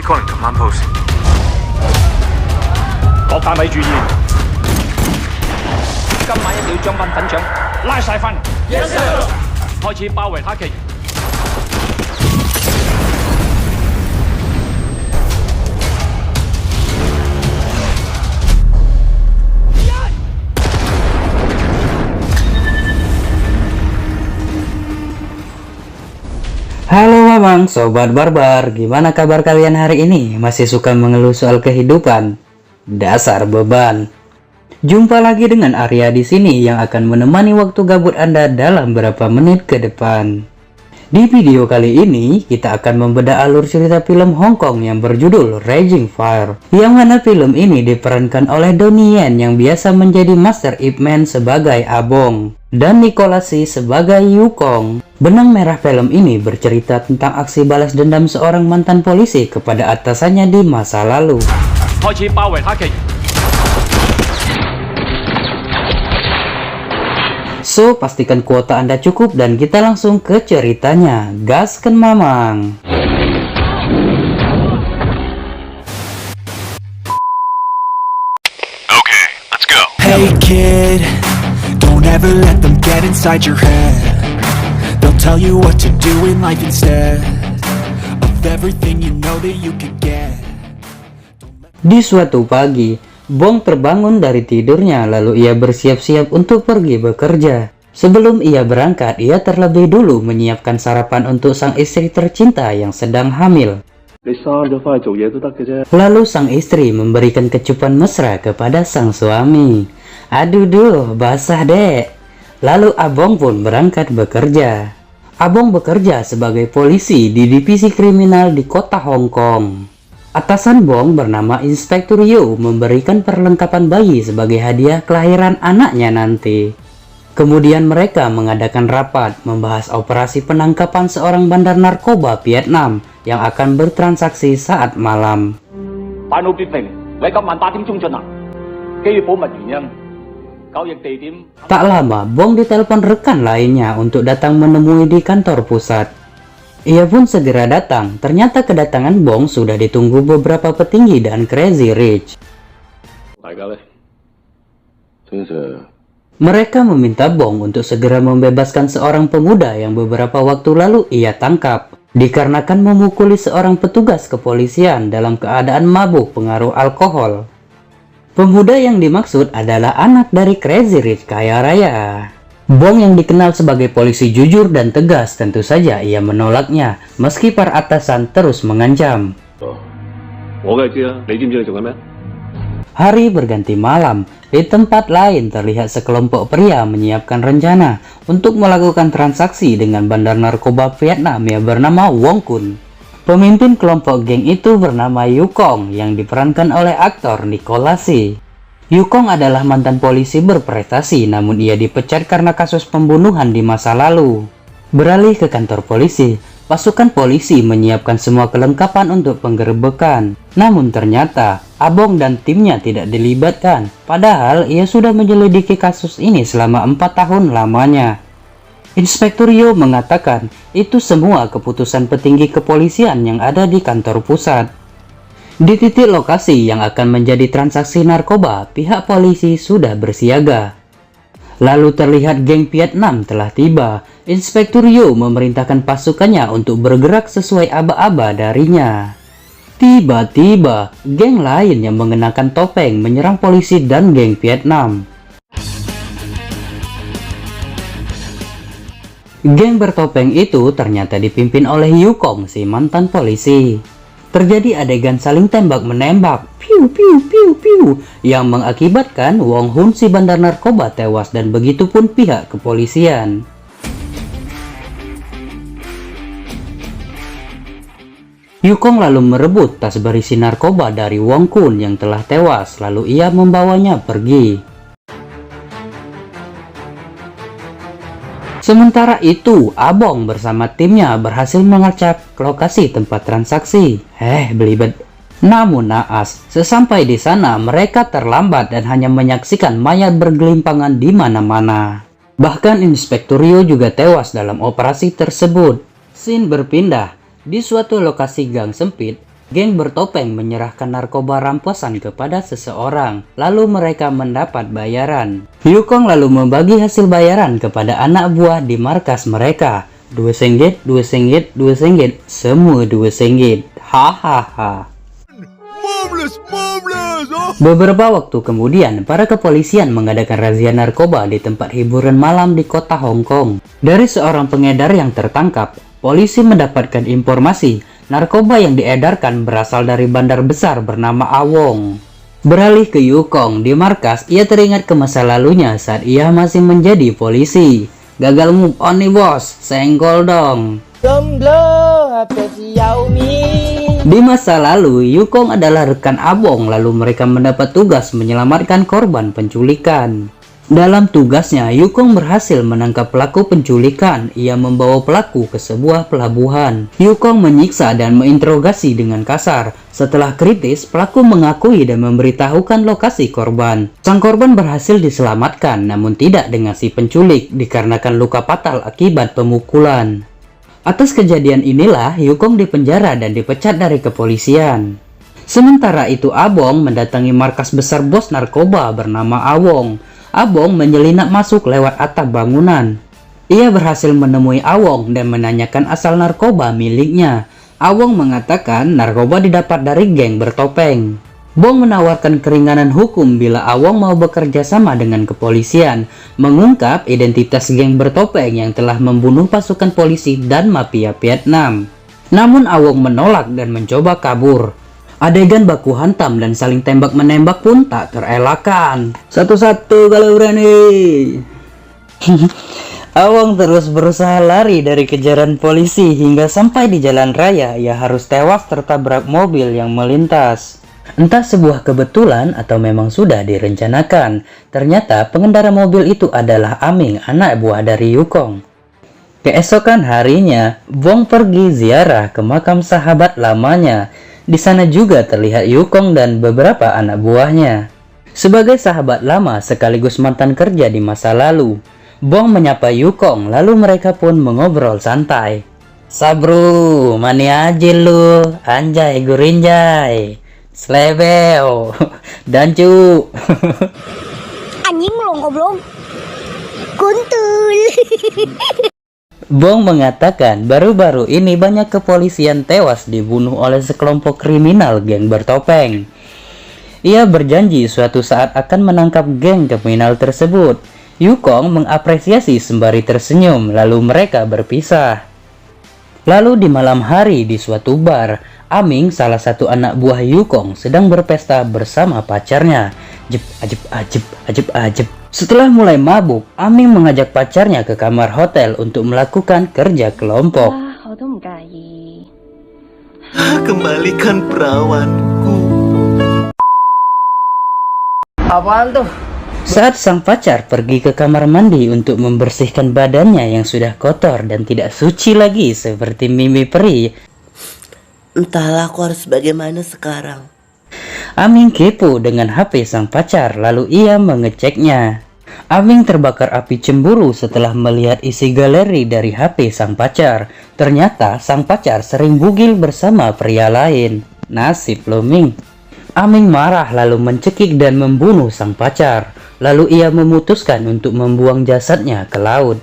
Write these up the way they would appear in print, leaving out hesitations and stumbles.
calling command post. 各單位注意，今晚一定要將班粉腸拉晒翻嚟。Yes sir。開始包圍他旗。Halo Mamang, Sobat Barbar, gimana kabar kalian hari ini? Masih suka mengeluh soal kehidupan? Dasar beban. Jumpa lagi dengan Arya di sini yang akan menemani waktu gabut Anda dalam beberapa menit ke depan. Di video kali ini, kita akan membedah alur cerita film Hong Kong yang berjudul Raging Fire, yang mana film ini diperankan oleh Donnie Yen yang biasa menjadi Master Ip Man sebagai Abong, dan Nicholas Tse sebagai Yukong. Benang merah film ini bercerita tentang aksi balas dendam seorang mantan polisi kepada atasannya di masa lalu. So, pastikan kuota Anda cukup dan kita langsung ke ceritanya. Gasken Mamang. Okay, let's go. Hey kid, don't ever let them get inside your head. They'll tell you what to do in life instead of everything you know that you could get. Di suatu pagi, Bong terbangun dari tidurnya lalu ia bersiap-siap untuk pergi bekerja. Sebelum ia berangkat, ia terlebih dulu menyiapkan sarapan untuk sang istri tercinta yang sedang hamil. Lalu sang istri memberikan kecupan mesra kepada sang suami. Aduh duh, basah dek. Lalu Abong pun berangkat bekerja. Abong bekerja sebagai polisi di divisi kriminal di kota Hong Kong. Atasan Bong bernama Inspektur Yu memberikan perlengkapan bayi sebagai hadiah kelahiran anaknya nanti. Kemudian mereka mengadakan rapat membahas operasi penangkapan seorang bandar narkoba Vietnam yang akan bertransaksi saat malam. Tak lama, Bong ditelepon rekan lainnya untuk datang menemui di kantor pusat. Ia pun segera datang. Ternyata kedatangan Bong sudah ditunggu beberapa petinggi dan Crazy Rich. Mereka meminta Bong untuk segera membebaskan seorang pemuda yang beberapa waktu lalu ia tangkap, dikarenakan memukuli seorang petugas kepolisian dalam keadaan mabuk pengaruh alkohol. Pemuda yang dimaksud adalah anak dari Crazy Rich kaya raya. Bong yang dikenal sebagai polisi jujur dan tegas tentu saja ia menolaknya, meski para atasan terus mengancam. Hari berganti malam, di tempat lain terlihat sekelompok pria menyiapkan rencana untuk melakukan transaksi dengan bandar narkoba Vietnam yang bernama Wong Kun. Pemimpin kelompok geng itu bernama Yukong yang diperankan oleh aktor Nicholas Tse. Yukong adalah mantan polisi berprestasi, namun ia dipecat karena kasus pembunuhan di masa lalu. Beralih ke kantor polisi, pasukan polisi menyiapkan semua kelengkapan untuk penggerebekan. Namun ternyata, Abong dan timnya tidak dilibatkan, padahal ia sudah menyelidiki kasus ini selama 4 tahun lamanya. Inspektur Yo mengatakan, itu semua keputusan petinggi kepolisian yang ada di kantor pusat. Di titik lokasi yang akan menjadi transaksi narkoba, pihak polisi sudah bersiaga. Lalu terlihat geng Vietnam telah tiba. Inspektur Yu memerintahkan pasukannya untuk bergerak sesuai aba-aba darinya. Tiba-tiba, geng lain yang mengenakan topeng menyerang polisi dan geng Vietnam. Geng bertopeng itu ternyata dipimpin oleh Yukong, si mantan polisi. Terjadi adegan saling tembak-menembak, piu piu piu piu, yang mengakibatkan Wong Hun si bandar narkoba tewas dan begitu pun pihak kepolisian. Yukong lalu merebut tas berisi narkoba dari Wong Kun yang telah tewas, lalu ia membawanya pergi. Sementara itu, Abong bersama timnya berhasil mengacak lokasi tempat transaksi. Belibet. Namun naas, sesampai di sana mereka terlambat dan hanya menyaksikan mayat bergelimpangan di mana-mana. Bahkan Inspektur Rio juga tewas dalam operasi tersebut. Scene berpindah. Di suatu lokasi gang sempit, Geng bertopeng menyerahkan narkoba rampasan kepada seseorang, lalu mereka mendapat bayaran. Yukong lalu membagi hasil bayaran kepada anak buah di markas mereka. 2 senggit, 2 senggit, 2 senggit, semua 2 senggit. Hahaha. Beberapa waktu kemudian, para kepolisian mengadakan razia narkoba di tempat hiburan malam di kota Hong Kong. Dari seorang pengedar yang tertangkap, polisi mendapatkan informasi narkoba yang diedarkan berasal dari bandar besar bernama Awong. Beralih ke Yukong di markas, ia teringat ke masa lalunya saat ia masih menjadi polisi. Gagal move on nih bos, senggol dong. Di masa lalu, Yukong adalah rekan Abong, lalu mereka mendapat tugas menyelamatkan korban penculikan. Dalam tugasnya, Yukong berhasil menangkap pelaku penculikan. Ia membawa pelaku ke sebuah pelabuhan. Yukong menyiksa dan menginterogasi dengan kasar. Setelah kritis, pelaku mengakui dan memberitahukan lokasi korban. Sang korban berhasil diselamatkan, namun tidak dengan si penculik, dikarenakan luka fatal akibat pemukulan. Atas kejadian inilah, Yukong dipenjara dan dipecat dari kepolisian. Sementara itu, Abong mendatangi markas besar bos narkoba bernama Awong. Abong menyelinap masuk lewat atap bangunan. Ia berhasil menemui Awong dan menanyakan asal narkoba miliknya. Awong mengatakan narkoba didapat dari geng bertopeng. Bong menawarkan keringanan hukum bila Awong mau bekerja sama dengan kepolisian, mengungkap identitas geng bertopeng yang telah membunuh pasukan polisi dan mafia Vietnam. Namun Awong menolak dan mencoba kabur. Adegan baku hantam dan saling tembak-menembak pun tak terelakkan. Satu-satu kalau berani. Awong terus berusaha lari dari kejaran polisi hingga sampai di jalan raya. Ia harus tewas tertabrak mobil yang melintas. Entah sebuah kebetulan atau memang sudah direncanakan. Ternyata pengendara mobil itu adalah Aming, anak buah dari Yukong. Keesokan harinya, Bong pergi ziarah ke makam sahabat lamanya. Di sana juga terlihat Yukong dan beberapa anak buahnya. Sebagai sahabat lama sekaligus mantan kerja di masa lalu, Bong menyapa Yukong, lalu mereka pun mengobrol santai. Sabru, mani aja lu, anjay gurinjay, slebeo, dancu. Anjing belum ngobrol, kuntul. Bong mengatakan baru-baru ini banyak kepolisian tewas dibunuh oleh sekelompok kriminal geng bertopeng. Ia berjanji suatu saat akan menangkap geng kriminal tersebut. Yukong mengapresiasi sembari tersenyum, lalu mereka berpisah. Lalu di malam hari di suatu bar, Aming, salah satu anak buah Yukong, sedang berpesta bersama pacarnya. Ajib. Setelah mulai mabuk, Aming mengajak pacarnya ke kamar hotel untuk melakukan kerja kelompok. Kembalikan perawanku. Apaan tuh? Saat sang pacar pergi ke kamar mandi untuk membersihkan badannya yang sudah kotor dan tidak suci lagi seperti Mimi Peri, Entahlah aku harus bagaimana sekarang. Aming kepo dengan HP sang pacar, lalu ia mengeceknya. Aming terbakar api cemburu setelah melihat isi galeri dari HP sang pacar. Ternyata sang pacar sering bugil bersama pria lain. Nasib lo, Ming. Aming marah lalu mencekik dan membunuh sang pacar. Lalu ia memutuskan untuk membuang jasadnya ke laut.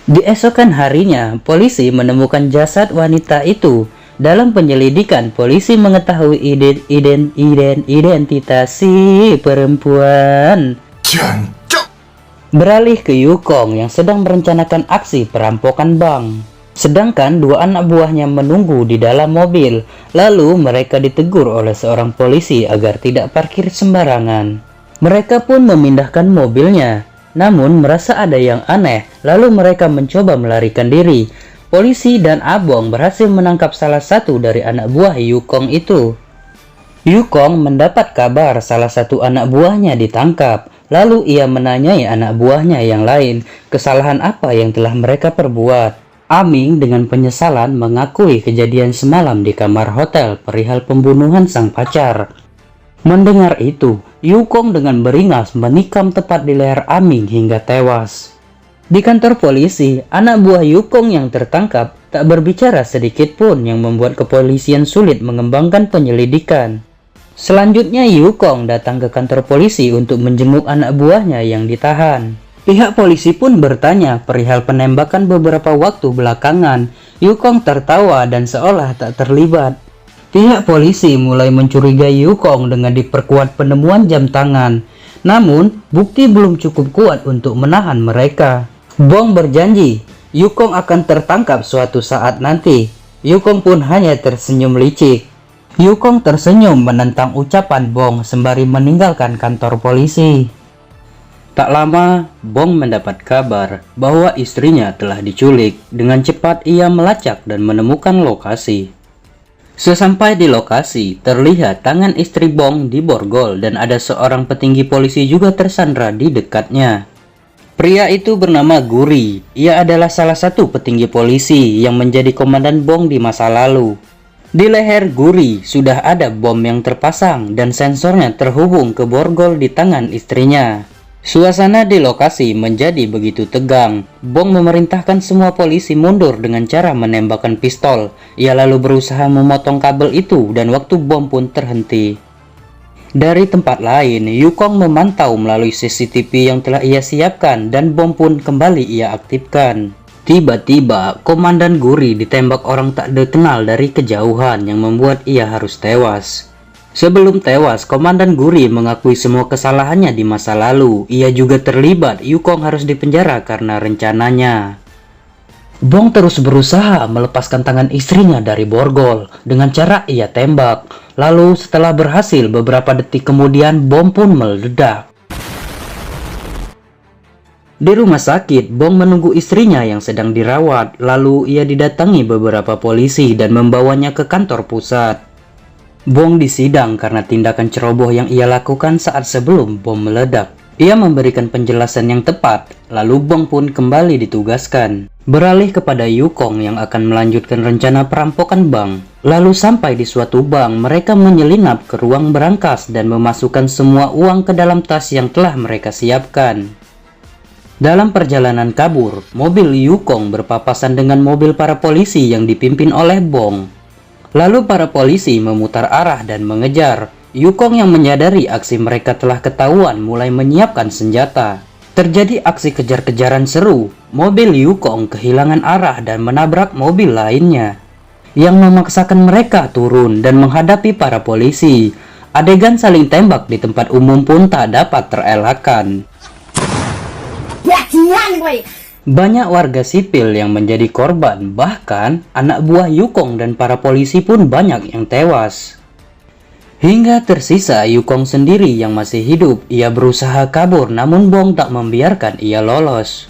Di esokan harinya, polisi menemukan jasad wanita itu. Dalam penyelidikan, polisi mengetahui identitas si perempuan. Beralih ke Yukong yang sedang merencanakan aksi perampokan bank. Sedangkan dua anak buahnya menunggu di dalam mobil. Lalu mereka ditegur oleh seorang polisi agar tidak parkir sembarangan. Mereka pun memindahkan mobilnya. Namun merasa ada yang aneh, lalu mereka mencoba melarikan diri. Polisi dan Abong berhasil menangkap salah satu dari anak buah Yukong itu. Yukong mendapat kabar salah satu anak buahnya ditangkap. Lalu ia menanyai anak buahnya yang lain kesalahan apa yang telah mereka perbuat. Aming dengan penyesalan mengakui kejadian semalam di kamar hotel perihal pembunuhan sang pacar. Mendengar itu, Yukong dengan beringas menikam tepat di leher Aming hingga tewas. Di kantor polisi, anak buah Yukong yang tertangkap tak berbicara sedikit pun yang membuat kepolisian sulit mengembangkan penyelidikan. Selanjutnya Yukong datang ke kantor polisi untuk menjenguk anak buahnya yang ditahan. Pihak polisi pun bertanya perihal penembakan beberapa waktu belakangan. Yukong tertawa dan seolah tak terlibat. Pihak polisi mulai mencurigai Yukong dengan diperkuat penemuan jam tangan. Namun, bukti belum cukup kuat untuk menahan mereka. Bong berjanji, Yukong akan tertangkap suatu saat nanti. Yukong pun hanya tersenyum licik. Yukong tersenyum menentang ucapan Bong sembari meninggalkan kantor polisi. Tak lama, Bong mendapat kabar bahwa istrinya telah diculik. Dengan cepat ia melacak dan menemukan lokasi. Sesampai di lokasi, terlihat tangan istri Bong diborgol dan ada seorang petinggi polisi juga tersandra di dekatnya. Pria itu bernama Guri. Ia adalah salah satu petinggi polisi yang menjadi komandan Bong di masa lalu. Di leher Guri sudah ada bom yang terpasang dan sensornya terhubung ke borgol di tangan istrinya. Suasana di lokasi menjadi begitu tegang. Bong memerintahkan semua polisi mundur dengan cara menembakkan pistol. Ia lalu berusaha memotong kabel itu dan waktu bom pun terhenti. Dari tempat lain, Yukong memantau melalui CCTV yang telah ia siapkan dan bom pun kembali ia aktifkan. Tiba-tiba, Komandan Guri ditembak orang tak dikenal dari kejauhan yang membuat ia harus tewas. Sebelum tewas, Komandan Guri mengakui semua kesalahannya di masa lalu. Ia juga terlibat. Yukong harus dipenjara karena rencananya. Bong terus berusaha melepaskan tangan istrinya dari borgol dengan cara ia tembak. Lalu setelah berhasil, beberapa detik kemudian bom pun meledak. Di rumah sakit, Bong menunggu istrinya yang sedang dirawat. Lalu ia didatangi beberapa polisi dan membawanya ke kantor pusat. Bong disidang karena tindakan ceroboh yang ia lakukan saat sebelum bom meledak. Ia memberikan penjelasan yang tepat, lalu Bong pun kembali ditugaskan. Beralih kepada Yukong yang akan melanjutkan rencana perampokan bank. Lalu sampai di suatu bank, mereka menyelinap ke ruang berangkas dan memasukkan semua uang ke dalam tas yang telah mereka siapkan. Dalam perjalanan kabur, mobil Yukong berpapasan dengan mobil para polisi yang dipimpin oleh Bong. Lalu para polisi memutar arah dan mengejar. Yukong yang menyadari aksi mereka telah ketahuan mulai menyiapkan senjata. Terjadi aksi kejar-kejaran seru. Mobil Yukong kehilangan arah dan menabrak mobil lainnya, yang memaksakan mereka turun dan menghadapi para polisi. Adegan saling tembak di tempat umum pun tak dapat terelakkan. Banyak warga sipil yang menjadi korban, bahkan anak buah Yukong dan para polisi pun banyak yang tewas. Hingga tersisa Yukong sendiri yang masih hidup. Ia berusaha kabur namun Bong tak membiarkan ia lolos.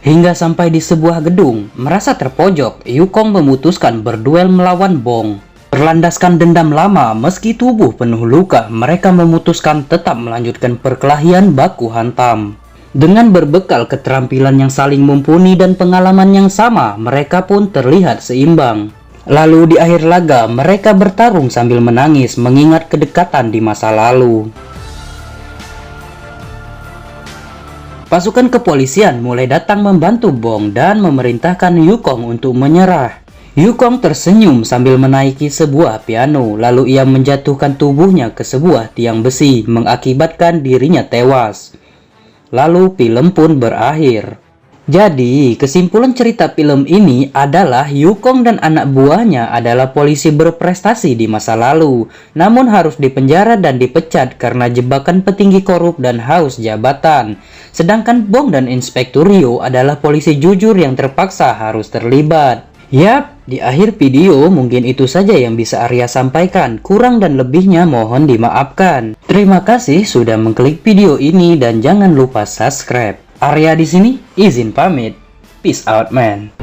Hingga sampai di sebuah gedung, merasa terpojok, Yukong memutuskan berduel melawan Bong. Berlandaskan dendam lama, meski tubuh penuh luka, mereka memutuskan tetap melanjutkan perkelahian baku hantam. Dengan berbekal keterampilan yang saling mumpuni dan pengalaman yang sama, mereka pun terlihat seimbang. Lalu di akhir laga, mereka bertarung sambil menangis mengingat kedekatan di masa lalu. Pasukan kepolisian mulai datang membantu Bong dan memerintahkan Yukong untuk menyerah. Yukong tersenyum sambil menaiki sebuah piano, lalu ia menjatuhkan tubuhnya ke sebuah tiang besi, mengakibatkan dirinya tewas. Lalu film pun berakhir. Jadi, kesimpulan cerita film ini adalah Yukong dan anak buahnya adalah polisi berprestasi di masa lalu, namun harus dipenjara dan dipecat karena jebakan petinggi korup dan haus jabatan. Sedangkan Bong dan Inspektur Ryo adalah polisi jujur yang terpaksa harus terlibat. Yap, di akhir video mungkin itu saja yang bisa Arya sampaikan. Kurang dan lebihnya mohon dimaafkan. Terima kasih sudah mengklik video ini dan jangan lupa subscribe. Arya di sini izin pamit. Peace out, man.